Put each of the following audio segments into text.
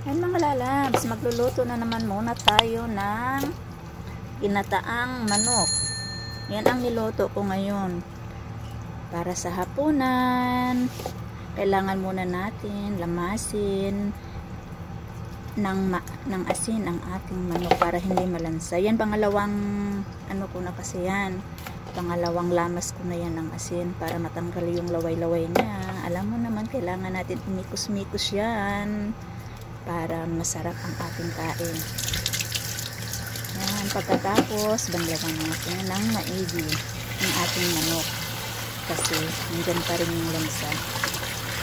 Yan mga lalabs, magluluto na naman muna tayo ng ginataang manok. Yan ang niluto ko ngayon. Para sa hapunan, kailangan muna natin lamasin ng asin ang ating manok para hindi malansa. Yan pangalawang ano ko na kasi yan. Pangalawang lamas ko na yan ng asin para matanggal yung laway-laway niya. Alam mo naman, kailangan natin umikos-mikos yan para masarap ang ating kain. Yan, pagkatapos banlawan natin ng maigi ang ating manok kasi nandyan pa rin yung lansa.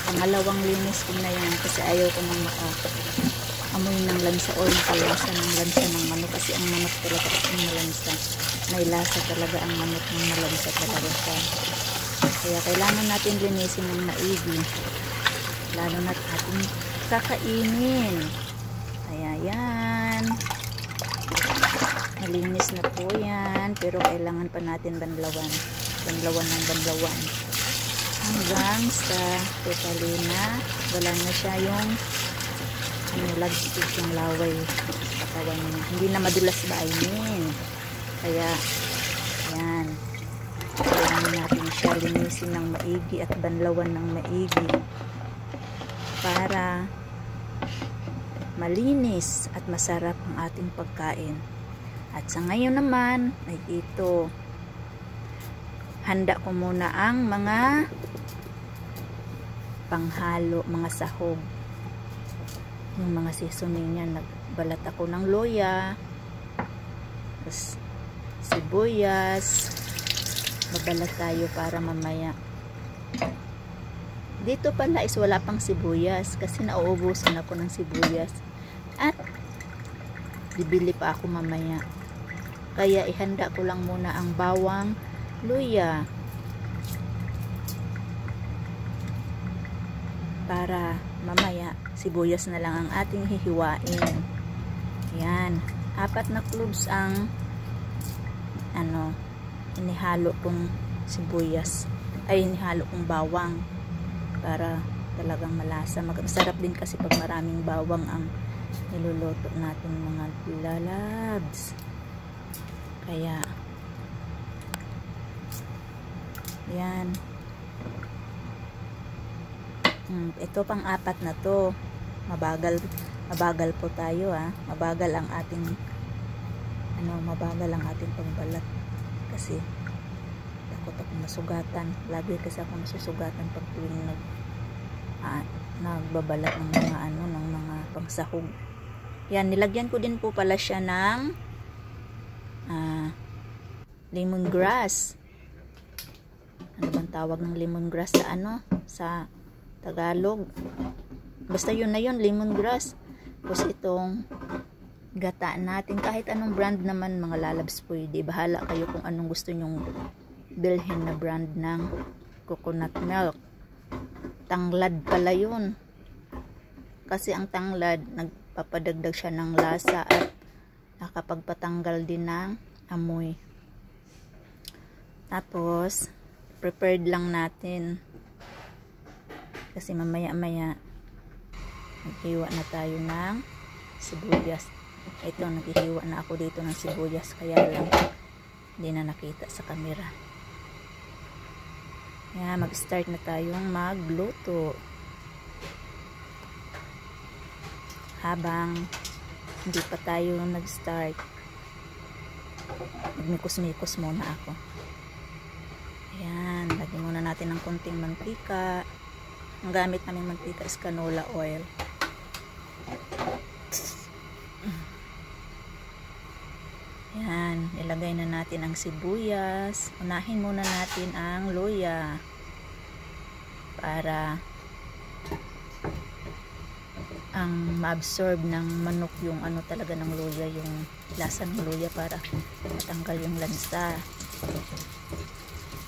Pangalawang linis ko na yan kasi ayaw ko nang amoy ng lansa o yung kalasa ng lansa ng manok kasi ang manok talaga ang malansa. May lasa talaga ang manok ng malansa talaga siya. Kaya kailangan natin linisin ng maigi. Lalo na't ating kakainin. Kaya yan. Malinis na po yan. Pero kailangan pa natin banlawan. Banlawan ng banlawan. Hanggang sa totally na wala na siya yung lagkit yung laway katawan niya. Hindi na madulas ba ayun. Kaya yan. Kailangan natin siya linisin ng maigi at banlawan ng maigi para malinis at masarap ang ating pagkain. At sa ngayon naman ay ito, handa ko muna ang mga panghalo, mga sahog, yung mga seasoning niya. Nagbalat ako ng loya, sibuyas, babalat tayo para mamaya. Dito pala is wala pang sibuyas kasi nauubusan ako ng sibuyas at bibili pa ako mamaya. Kaya ihanda ko lang muna ang bawang, luya para mamaya sibuyas na lang ang ating hihiwain. Yan, 4 na cloves ang inihalo kong sibuyas ay inihalo kong bawang para talagang malasa. Masarap din kasi pag maraming bawang ang niluluto natin mga lalabs. Kaya yan. Ito pang 4 na to. Mabagal po tayo mabagal ang ating mabagal ang ating pagbalat kasi takot ako masugatan. Lagi kasi ako nasusugatan pag tuwing nagbabalat ng mga ng mga pangsahog. Yan, nilagyan ko din po pala siya ng lemongrass. Ano bang tawag ng lemongrass sa sa Tagalog? Basta yun na yun, lemongrass. Tapos itong gata natin, kahit anong brand naman mga lalabs pwede. Bahala kayo kung anong gusto nyong bilhin na brand ng coconut milk. Tanglad pala yun. Kasi ang tanglad, nagpapadagdag siya ng lasa at nakapagpatanggal din ng amoy. Tapos, prepared lang natin. Kasi mamaya-maya, naghiwa na tayo ng sibuyas. Ito, naghihiwa na ako dito ng sibuyas. Kaya lang, hindi na nakita sa camera. Kaya mag-start na tayong magluto. Habang hindi pa tayo nag-start, magmikos-mikos muna ako. Ayan, lagyan muna natin ng konting mantika. Ang gamit naming mantika is canola oil. Ayan, ilagay na natin ang sibuyas. Unahin muna natin ang luya para ang ma-absorb ng manok yung talaga ng luya, yung lasa ng luya para matanggal yung lansa.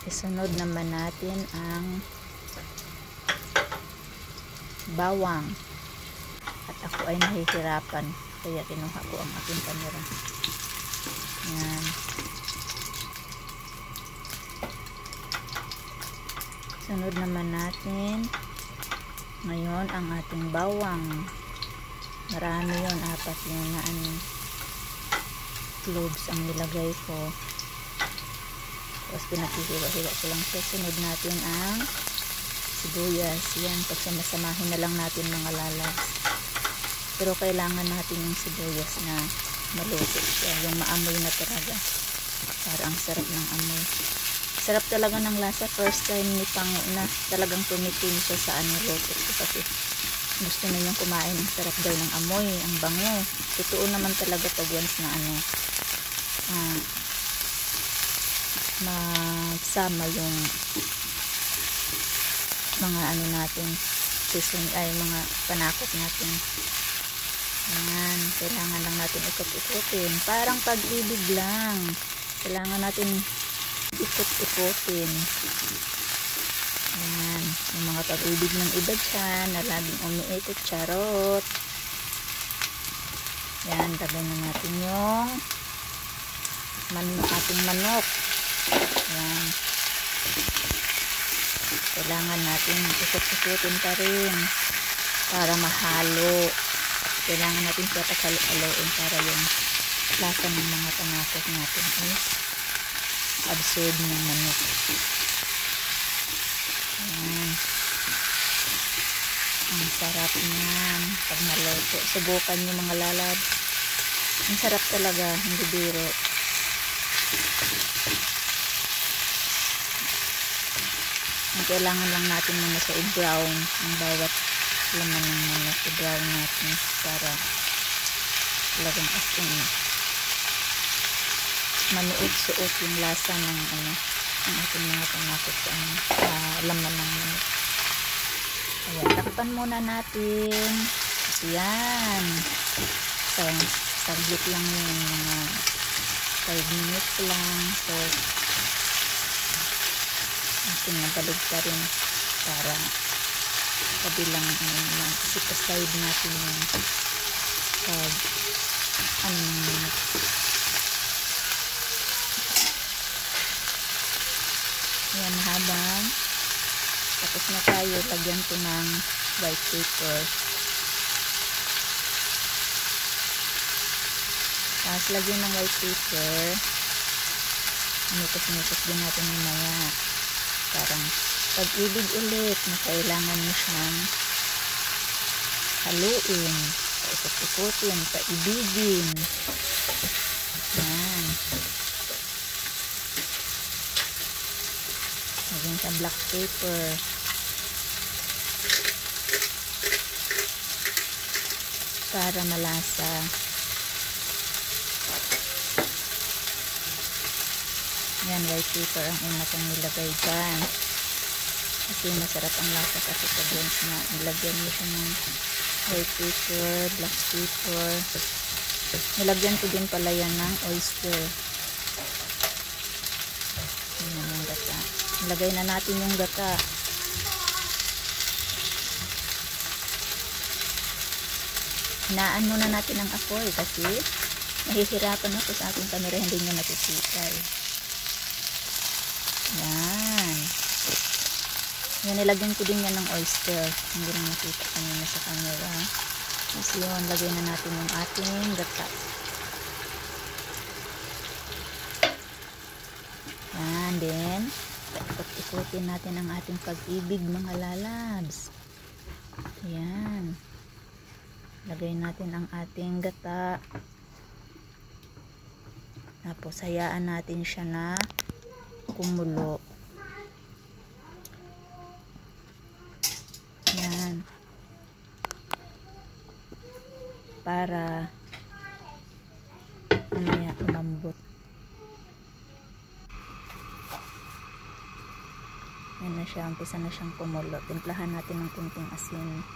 Isunod naman natin ang bawang. At ako ay nahihirapan kaya kinuha ko ang aking camera. Yan. Sunod naman natin ngayon ang ating bawang. Marami yun, 4 yun na cloves ang nilagay ko. Tapos pinaghihiwa-hiwa ko lang siya. Sunod natin ang sibuyas. Yan, pagsamasamahin na lang natin mga lalabs. Pero kailangan natin yung sibuyas na maluto siya, yung maamoy na talaga. Para ang sarap ng amoy. Sarap talaga ng lasa. First time ni Pango na talagang tumikim siya sa luto ko, kasi gusto na niyang kumain. Ang sarap daw ng amoy, ang bango. Totoo naman talaga pag once na magsama yung mga natin, season ay mga panakot natin. Ayan, kailangan lang natin ikot-ikutin. Parang pag-ibig lang. Kailangan natin ikot-ikutin. Ayan, yung mga pag-ibig ng iba dyan na laging umiikot, charot. Ayan, lagay na natin yung ating manok. Ayan. Kailangan natin ikot-ikutin pa rin para mahalo. Kailangan natin siya pagkalo-aloin para yung lasa ng mga panakot natin is absorb ng manok. Ayan. Ang sarap niyan pag naluto. Subukan nyo mga lalab. Ang sarap talaga, hindi biro. Ang kailangan lang natin muna sa i-brown ang bawat laman ng manok. I-brown natin para talagang asin manuot-suot yung lasa ng ang ating mga panakot sa laman ng manok. Ayan, takpan muna natin. Ayan. Saglit lang yun, mga 5 minutes lang. So natin nabalog pa rin para kabilang side natin yung pag yan, habang tapos na tayo, lagyan ko ng white paper. Tapos lagyan ng white paper, mitos-mitos din natin mamaya. Parang pag-ibig ulit na kailangan mo siyang haluin, paikot-ikutin, paibigin. Yan. Lagyan sa black paper. Para malasa. Yan, white paper ang una kong nilagay dyan. Kasi masarap ang lasa kasi pag once na nilagyan mo siya ng white paper, black paper. Nilagyan ko din pala yan ng oyster. Yan yung gata. Nilagay na natin yung gata. Hinaan muna natin ang apoy kasi nahihirapan ako sa ating camera, hindi nyo natisipay. Yan. Yan, nilagyan ko din yan ng oyster. Hindi na nakita kanina sa camera. Kasi yun, lagay na natin yung ating gata. Yan, then ikot-ikutin natin ang ating pag-ibig mga lalabs. Yan. Lagay natin ang ating gata. Tapos hayaan natin siya na kumulo. Yan. Para mamaya umambot. Yan na siya. Umpisa na siyang kumulo. Timplahan natin ng kunting asin.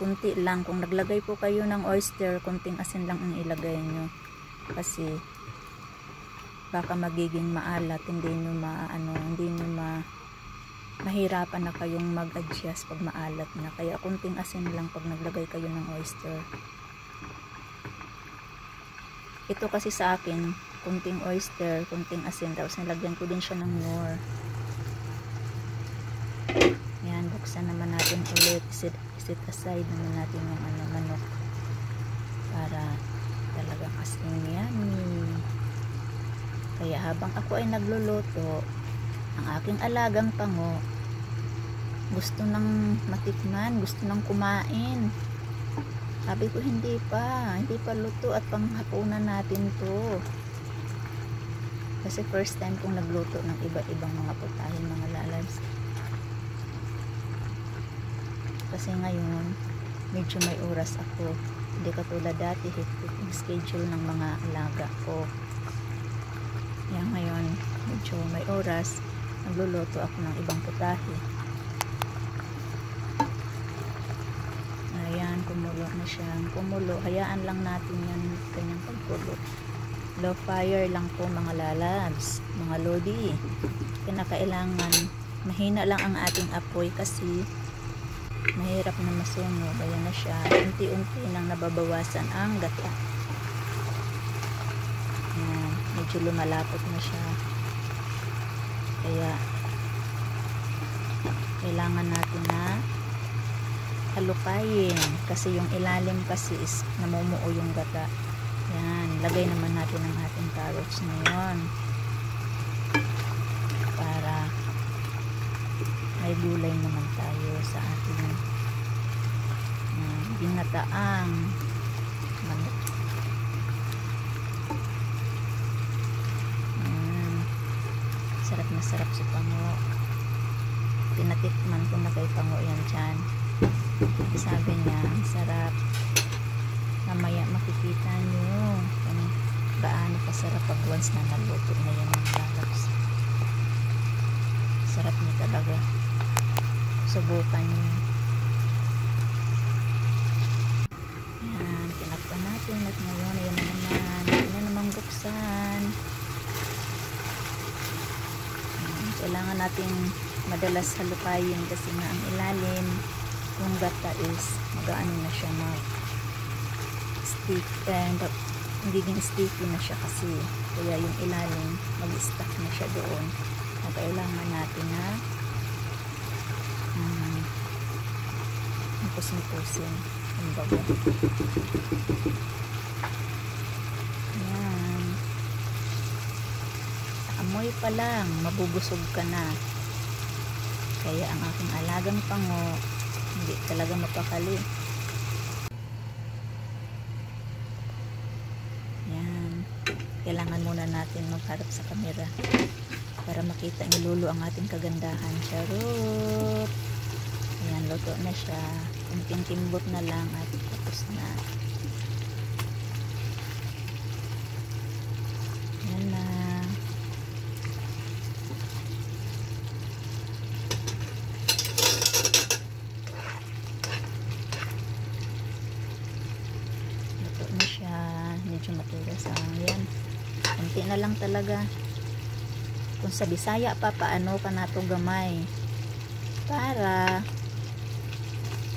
Kunti lang. Kung naglagay po kayo ng oyster, kunting asin lang ang ilagay nyo. Kasi baka magiging maalat, hindi nyo mahirapan na kayong mag-adjust pag maalat na. Kaya kunting asin lang pag naglagay kayo ng oyster. Ito kasi sa akin, kunting oyster, kunting asin, tapos nilagyan ko din siya ng more. Yan, buksan naman natin ulit, set aside naman natin yung manok para talaga kasing yummy. Kaya habang ako ay nagluluto, ang aking alagang pango gusto nang matikman, gusto nang kumain. Sabi ko hindi pa luto at panghapunan natin to. Kasi first time kong nagluto ng iba-ibang mga putahe mga lalabs. Kasi ngayon medyo may oras ako, hindi katulad dati hectic yung schedule ng mga alaga ko. Kaya ngayon medyo may oras, nagluluto ako ng ibang putahe. Ayan, kumulo na siya. Kumulo, hayaan lang natin yan kanyang pagkulo. Low fire lang po mga lalabs, mga lodi. Kinakailangan mahina lang ang ating apoy kasi mahirap na masunog. Ayan na siya, unti-unti nang nababawasan ang gata. Ayan, medyo lumalapot na siya. Kaya kailangan natin na halukayin kasi yung ilalim kasi is namumuo yung gata. Yan, lagay naman natin ang ating carrots ngayon para may gulay naman tayo sa ating ginataang manok. Sarap na sarap sa pango. Pinatikman ko na kay pango yan dyan. Sabi niya, sarap. Mamaya makikita nyo kung gaano kasarap pag once na naluto na yan ng lalabs. Sarap niya talaga. Subukan nyo. Yan, tinakpan natin at ngayon ayan na naman. Ayan na namang buksan. Kailangan nating madalas halukayin kasi nga ang ilalim yung gata is magaano na siya stick and magiging sticky na siya kasi kaya yung ilalim mag-stuck na siya doon. Kailangan natin na pusin-pusin ang bago. Ayan, amoy pa lang mabubusog ka na. Kaya ang aking alagang pango hindi talaga mapakali. Yan, kailangan muna natin magharap sa camera para makita ni Lolo ang ating kagandahan. Charot! Ayan, luto na siya. Kunting timbot na lang at tapos na. Yan na. Luto na siya. Medyo matigas ang yan. Kunti na lang talaga. Kung sa Bisaya pa, paano ka na ito gamay para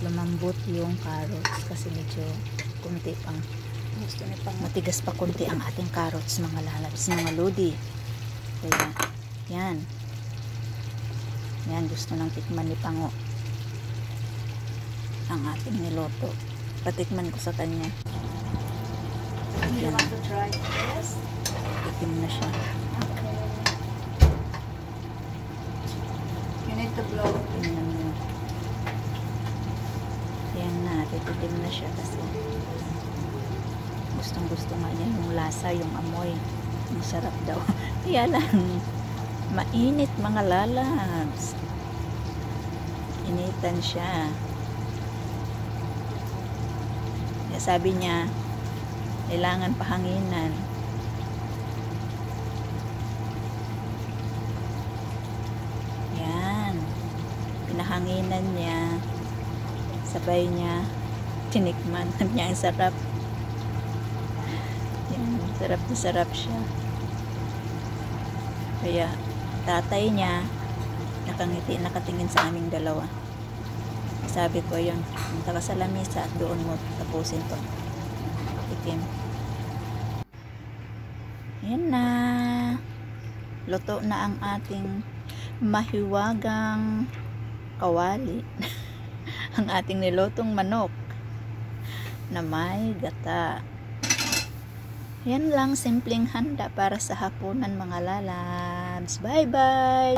lumambot yung carrots kasi medyo kunti pang gusto niya pang matigas pa kunti ang ating carrots mga lalabs, mga lodi. Kaya yan gusto ng tikman ni Pango ang ating niloto. Patikman ko sa kanya. You want to try? Yes. Tikim na siya. Okay. You need to blow. Tingnan mo. Yan na, tititim na siya kasi gustong gusto nga niya yung lasa, yung amoy. Ang sarap daw. Kaya lang mainit mga lalabs. Initan siya. Kaya sabi niya kailangan pahanginan. Yan, pinahanginan niya, sabay niya tinikman niya. Ang sarap. Yan, sarap na sarap siya. Kaya tatay niya nakangiti, nakatingin sa aming dalawa. Sabi ko yun, punta ka sa lamesa at doon mo tapusin to. Tikim. Yan na. Luto na ang ating mahiwagang kawali. Ang ating nilutong manok na may gata. Yan lang, simpleng handa para sa hapunan mga lalabs. Bye-bye!